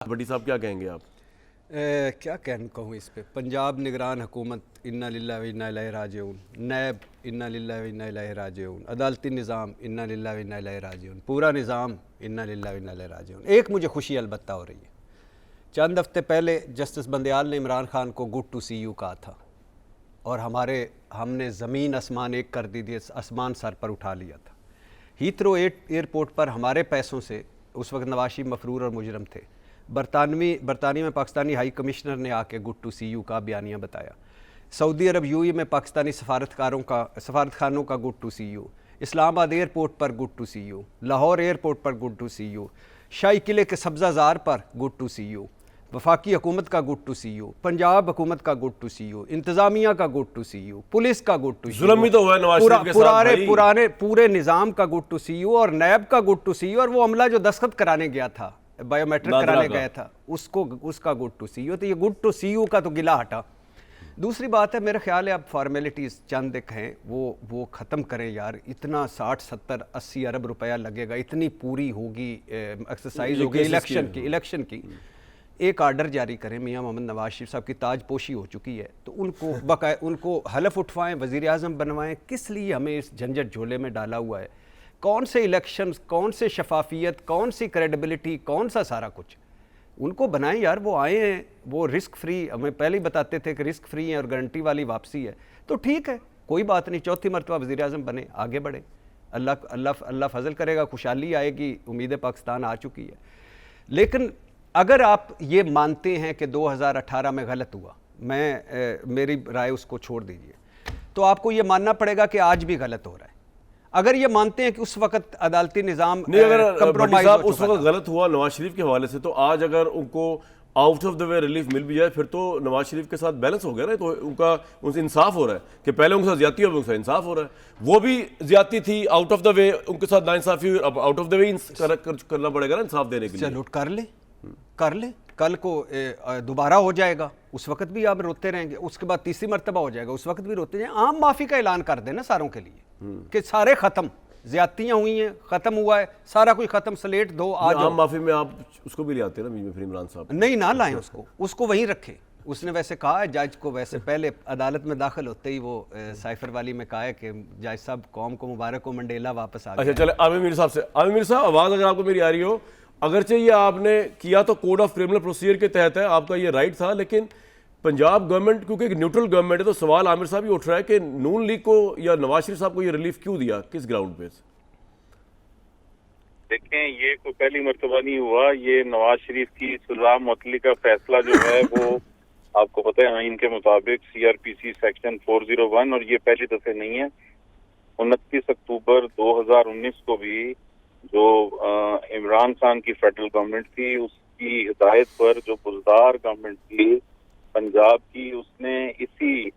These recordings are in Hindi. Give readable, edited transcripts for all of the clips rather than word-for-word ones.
भट्टी साहब क्या कहेंगे आप? क्या कहूँ इस पे। पंजाब निगरान हुकूमत इन्ना लिल्लाहि व इन्ना इलैहि राजिऊन, नैब इन्ना लिल्लाहि व इन्ना इलैहि राजिऊन, अदालती निज़ाम इन्ना लिल्लाहि व इन्ना इलैहि राजिऊन, पूरा निज़ाम इन्ना लिल्लाहि व इन्ना इलैहि राजिऊन। एक मुझे खुशी अलबत्ता हो रही है। चंद हफ्ते पहले जस्टिस बंदयाल ने इमरान खान को गुड टू सी यू कहा था और हमने ज़मीन आसमान एक कर दी थी, आसमान सर पर उठा लिया था। हीथ्रो एयरपोर्ट पर हमारे पैसों से उस वक्त नवाज शरीफ मफरूर और मुजरम थे। बरतानिया में पाकिस्तानी हाई कमिश्नर ने आके गुड टू सी यू का बयानिया बताया। सऊदी अरब यूएई में पाकिस्तानी सफारतखानों का good to see you, Islamabad airport पर good to see you, Lahore airport पर गुड टू सी यू, शाही किले के सब्ज़ाज़ार पर गुड टू सी यू, वफाकी हुकूमत का good to see you, Punjab हुकूमत का गुड टू सी यू, इंतज़ामिया का good to see you, police का गुड टू सी यू, जुल्म भी तो हुआ है नवाज शरीफ के साथ भाई। पुराने पूरे निज़ाम का गुड टू सी यू और नैब का गुड टू सी यू, और वो अमला जो दस्तखत कराने गया था, बायोमेट्रिक कराने गया था, उसका गुड टू सी यू। तो ये गुड टू सी यू का तो गिला हटा। दूसरी बात है, मेरा ख्याल है अब फॉर्मेलिटीज़ चंद एक हैं वो ख़त्म करें यार। इतना 60-70-80 अरब रुपया लगेगा, इतनी पूरी होगी एक्सरसाइज होगी इलेक्शन की। एक आर्डर जारी करें, मियां मोहम्मद नवाज शरीफ साहब की ताजपोशी हो चुकी है तो उनको हलफ उठवाएं, वज़ीर आज़म बनवाएं। किस लिए हमें इस झंझट झोले में डाला हुआ है? कौन से इलेक्शंस, कौन से शफाफियत, कौन सी क्रेडिबिलिटी, कौन सा सारा कुछ उनको बनाएं यार। वो आए हैं, वो रिस्क फ्री, हमें पहले ही बताते थे कि रिस्क फ्री है और गारंटी वाली वापसी है, तो ठीक है, कोई बात नहीं। चौथी मरतबा वज़ीर आज़म बने, आगे बढ़े, अल्लाह अल्लाह अल्लाह फजल करेगा, खुशहाली आएगी, उम्मीद पाकिस्तान आ चुकी है। लेकिन अगर आप ये मानते हैं कि 2018 में गलत हुआ, मेरी राय उसको छोड़ दीजिए, तो आपको ये मानना पड़ेगा कि आज भी गलत हो रहा है। अगर ये मानते हैं कि उस वक्त अदालती निज़ाम नहीं, अगर भट्टी साहब उस वक्त था, गलत हुआ नवाज शरीफ के हवाले से, तो आज अगर उनको out of the way relief मिल भी जाए फिर तो नवाज शरीफ के साथ बैलेंस हो गया ना। तो उनसे इंसाफ हो रहा है कि पहले उनके साथ ज्यादती हो, उनसे इंसाफ हो रहा है। वो भी ज्यादती थी, आउट ऑफ द वे उनके साथ नाइंसाफी, अब आउट ऑफ द वे करना पड़ेगा ना इंसाफ देने के लिए। चलो कर ले, कल को दोबारा हो जाएगा, उस वक्त भी आप रोते रहेंगे, उसके बाद तीसरी मरतबा हो जाएगा, उस वक्त भी रोते जाएंगे। आम माफ़ी का ऐलान कर देना सारों के लिए कि सारे ख़त्म, ज्यादतियाँ हुई हैं, ख़त्म हुआ है, सारा कुछ ख़त्म, स्लेट दो, आ जाओ। आम माफी में आप उसको भी ले आते हैं ना बीच में, फिर इमरान साहब नहीं ना लाएं उसको वहीं रखें। उसने वैसे कहा है जज को, वैसे पहले अदालत में दाखिल होते ही वो साइफर वाली में कहा है कि जज साहब कौम को मुबारक हो, मंडेला वापस आ गया। अच्छा चले आमिर मीर साहब से। आमिर मीर साहब, आवाज़ अगर आपको मेरी आ रही हो, अगरचे ये आपने किया तो कोड ऑफ क्रिमिनल प्रोसीजर के तहत है, आपका ये राइट था, लेकिन पंजाब गवर्नमेंट क्योंकि एक न्यूट्रल गवर्नमेंट है, तो सवाल आमिर साहब ये उठ रहा है कि नून लीग को या नवाज शरीफ साहब को ये रिलीफ क्यों दिया, किस ग्राउंड पे? देखें, ये कोई पहली मर्तबा नहीं हुआ। ये नवाज शरीफ की सजा मुअत्तली का फैसला जो है वो आपको पता है आइन के मुताबिक CRPC सेक्शन 401, और ये पहली दफे नहीं है। 29 अक्टूबर 2019 को भी जो इमरान खान की फेडरल गवर्नमेंट थी, उसकी हिदायत पर जो बुज़दार गवर्नमेंट थी पंजाब की, उसने इसी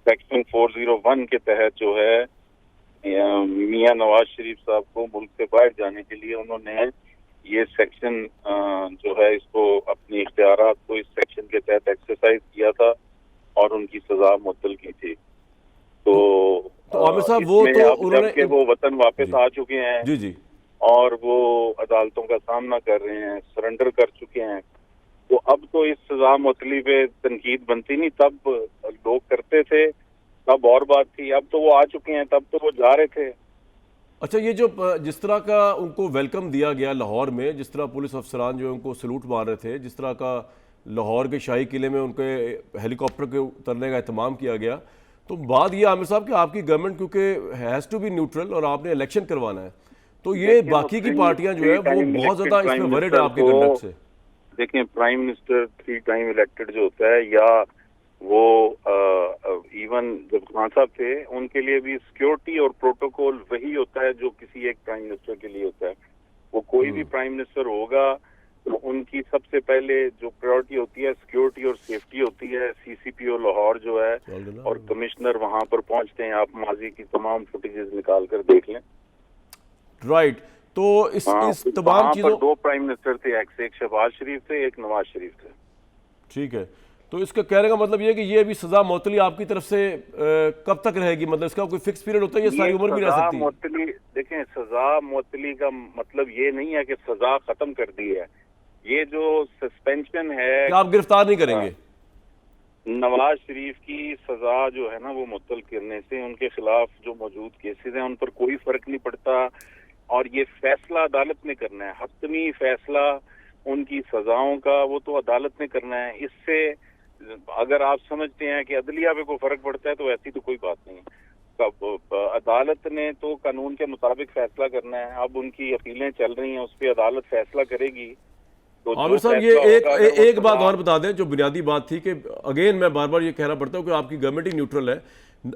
सेक्शन 401 के तहत जो है मियां नवाज शरीफ साहब को मुल्क से बाहर जाने के लिए उन्होंने ये सेक्शन जो है इसको अपनी इख्तियारात को इस सेक्शन के तहत एक्सरसाइज किया था और उनकी सजा मुअत्तल की थी। तो आमिर साहब वो तो उन्होंने वो वतन वापस आ चुके हैं जी और वो अदालतों का सामना कर रहे हैं, सरेंडर कर चुके हैं, तो अब तो इस सजा मुअत्तली पे तनकीद बनती नहीं। तब लोग करते थे, तब और बात थी, अब तो वो आ चुके हैं, तब तो वो जा रहे थे। अच्छा, ये जो जिस तरह का उनको वेलकम दिया गया लाहौर में, जिस तरह पुलिस अफसरान जो उनको सलूट मार रहे थे, जिस तरह का लाहौर के शाही किले में उनके हेलीकॉप्टर के उतरने का एहतमाम किया गया, तो बात ये आमिर साहब कि आपकी गवर्नमेंट क्योंकि हैज़ टू बी न्यूट्रल और आपने इलेक्शन करवाना है, तो ये बाकी की पार्टियां जो है वो बहुत ज़्यादा इसमें वरिड है आपके कंडक्ट से। देखिए, प्राइम मिनिस्टर 3 टाइम इलेक्टेड जो होता है, या वो इवन जब खान साहब थे उनके लिए भी सिक्योरिटी और प्रोटोकॉल वही होता है जो किसी एक प्राइम मिनिस्टर के लिए होता है। वो कोई भी प्राइम मिनिस्टर होगा तो उनकी सबसे पहले जो प्रायोरिटी होती है सिक्योरिटी और सेफ्टी होती है। CCPO लाहौर जो है और कमिश्नर वहां पर पहुंचते हैं, आप माजी की तमाम फुटेजेस निकाल कर देख लें। राइट, तो इस तमाम चीजों 2 प्राइम मिनिस्टर थे, एक शहबाज शरीफ थे, एक नवाज शरीफ थे। ठीक है, तो इसका कहने का मतलब ये है कि ये भी सजा मुअत्तली आपकी तरफ से कब तक रहेगी? मतलब इसका कोई फिक्स पीरियड होता है, ये सारी उम्र भी रह सकती है? देखें, सजा मुअत्तली का मतलब ये नहीं है कि सजा खत्म कर दी है। ये जो सस्पेंशन है, क्या आप गिरफ्तार नहीं करेंगे? नवाज शरीफ की सजा जो है ना वो मुअत्तल करने से उनके खिलाफ जो मौजूद केसेस हैं उन पर कोई फर्क नहीं पड़ता, और ये फैसला अदालत ने करना है। हतमी फैसला उनकी सजाओं का वो तो अदालत ने करना है। इससे अगर आप समझते हैं कि अदलिया पे कोई फर्क पड़ता है तो ऐसी तो कोई बात नहीं है। अदालत ने तो कानून के मुताबिक फैसला करना है। अब उनकी अपीलें चल रही हैं, उस पर अदालत फैसला करेगी। तो आमिर साहब ये एक बात और बता दें जो बुनियादी बात थी कि अगेन मैं बार बार ये कहना पड़ता हूँ कि आपकी गवर्नमेंट ही न्यूट्रल है।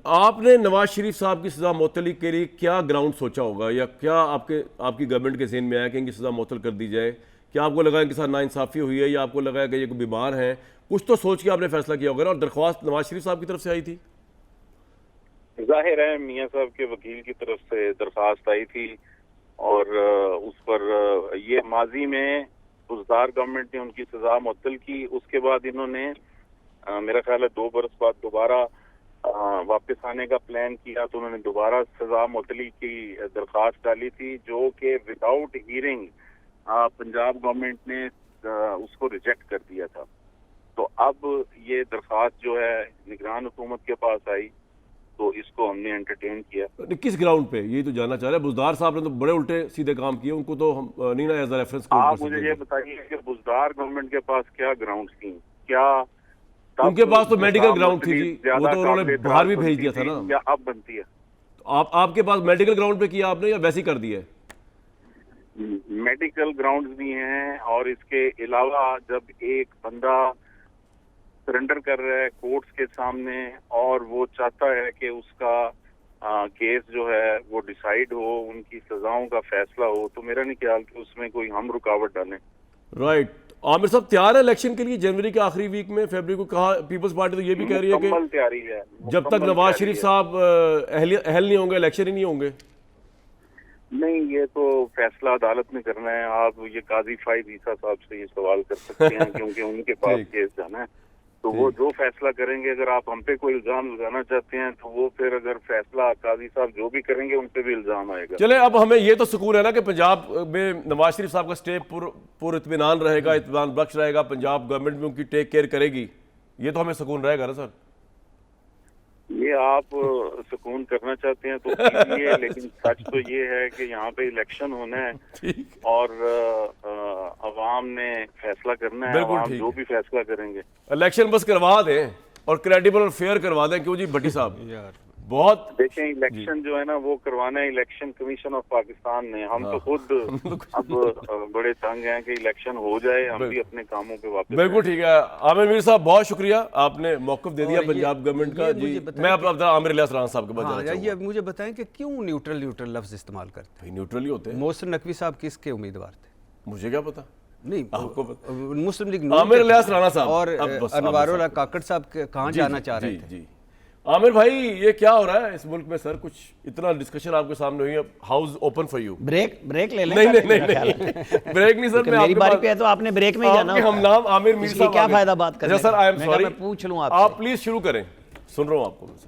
आपने नवाज शरीफ साहब की सजा मुअत्तली के लिए क्या ग्राउंड सोचा होगा, या क्या आपकी गवर्नमेंट के ज़हन में आया कि इनकी सजा मुअत्तल कर दी जाए? क्या आपको लगा इनके साथ नाइंसाफ़ी हुई है, या आपको लगा कि ये कोई बीमार हैं? कुछ तो सोच के आपने फैसला किया होगा ना, और दरख्वास्त नवाज शरीफ साहब की तरफ से आई थी? जाहिर है मियाँ साहब के वकील की तरफ से दरख्वास्त आई थी, और उस पर ये माजी में बुज़दार गवर्नमेंट ने उनकी सजा मुअत्तल की। उसके बाद इन्होंने मेरा ख्याल है 2 बरस बाद दोबारा वापस आने का प्लान किया, तो उन्होंने दोबारा सजा मुअत्तली की दरख्वास्त डाली थी, जो कि विदाउट हियरिंग पंजाब गवर्नमेंट ने उसको रिजेक्ट कर दिया था। तो अब ये दरख्वास्त जो है निगरान हुकूमत के पास आई, तो इसको हमने एंटरटेन किया। किस ग्राउंड पे, ये तो जानना चाह रहे हैं। बुज़दार साहब ने तो बड़े उल्टे सीधे काम किए, उनको तो हम नहीं ना एज अ रेफरेंस। आप मुझे ये बताइए कि बुज़दार गवर्नमेंट के पास क्या ग्राउंड थी? क्या उनके पास तो मेडिकल ग्राउंड थी जी, वो तो उन्होंने बाहर भी भेज दिया था ना। क्या अब बनती है? तो आपके पास मेडिकल ग्राउंड पे किया आपने, या वैसे ही कर दिया? मेडिकल ग्राउंड्स भी हैं, और इसके अलावा जब एक बंदा सरेंडर कर रहा है कोर्ट्स के सामने और वो चाहता है कि उसका केस जो है वो डिसाइड हो, उनकी सजाओं का फैसला हो, तो मेरा नहीं ख्याल कि उसमें कोई हम रुकावट डालें। राइट। आमिर साहब तैयार है इलेक्शन के लिए? जनवरी के आखिरी वीक में, फरवरी को कहा पीपल्स पार्टी तो ये भी कह रही है कि तैयारी है, जब तक नवाज शरीफ साहब अहल नहीं होंगे इलेक्शन ही नहीं होंगे। नहीं, ये तो फैसला अदालत में करना है। आप ये काजी फाइद ईसा साहब से ये सवाल कर सकते हैं क्योंकि उनके पास केस जाना है, तो वो जो फैसला करेंगे। अगर आप हम पे कोई इल्जाम लगाना चाहते हैं तो वो फिर अगर फैसला काजी साहब जो भी करेंगे उन पे भी इल्जाम आएगा। चले, अब हमें ये तो सुकून है ना कि पंजाब में नवाज शरीफ साहब का स्टे पूरा इत्मीनान रहेगा, इत्मीनान बख्श रहेगा, पंजाब गवर्नमेंट भी उनकी टेक केयर करेगी, ये तो हमें सुकून रहेगा ना सर? ये आप सुकून करना चाहते हैं तो कीजिए, लेकिन सच तो ये है कि यहाँ पे इलेक्शन होना है और अवाम ने फैसला करना है। अवाम जो भी फैसला करेंगे, इलेक्शन बस करवा दें और क्रेडिबल और फेयर करवा दें। क्यों जी भट्टी साहब? यार बहुत देखें, इलेक्शन जो है ना वो करवाना है इलेक्शन कमीशन ऑफ पाकिस्तान ने। हम तो खुद अब बड़े तंग हैं कि इलेक्शन हो जाए, हम भी अपने कामों पे वापस। बिल्कुल ठीक है आमिर मीर साहब, बहुत शुक्रिया, आपने मौक़िफ़ दे दिया पंजाब गवर्नमेंट का जी। मैं अब आमिर इलियास राना साहब के पास जाना चाहूँगा। ये मुझे बताएं कि क्यों न्यूट्रल लफ्ज़ इस्तेमाल करते हैं? न्यूट्रल ही होते हैं। मोहसिन नकवी साहब किसके उम्मीदवार थे? मुझे क्या पता, नहीं आपको पता। मुस्लिम लीग आमिर इलियास राना साहब और अनवारुल्लाह काकड़ साहब कहाँ जाना चाह रहे थे? जी आमिर भाई, ये क्या हो रहा है इस मुल्क में सर? कुछ इतना डिस्कशन आपके सामने हुई है, house open for you. Break ले लें? नहीं ब्रेक नहीं सर, मेरी बारी पे है तो आपने ब्रेक में ही जाना। हम नाम आमिर मीर साहब, क्या फायदा बात करने सर? आई एम सॉरी, मैं पूछ लूं आप प्लीज शुरू करें, सुन रहा हूँ आपको।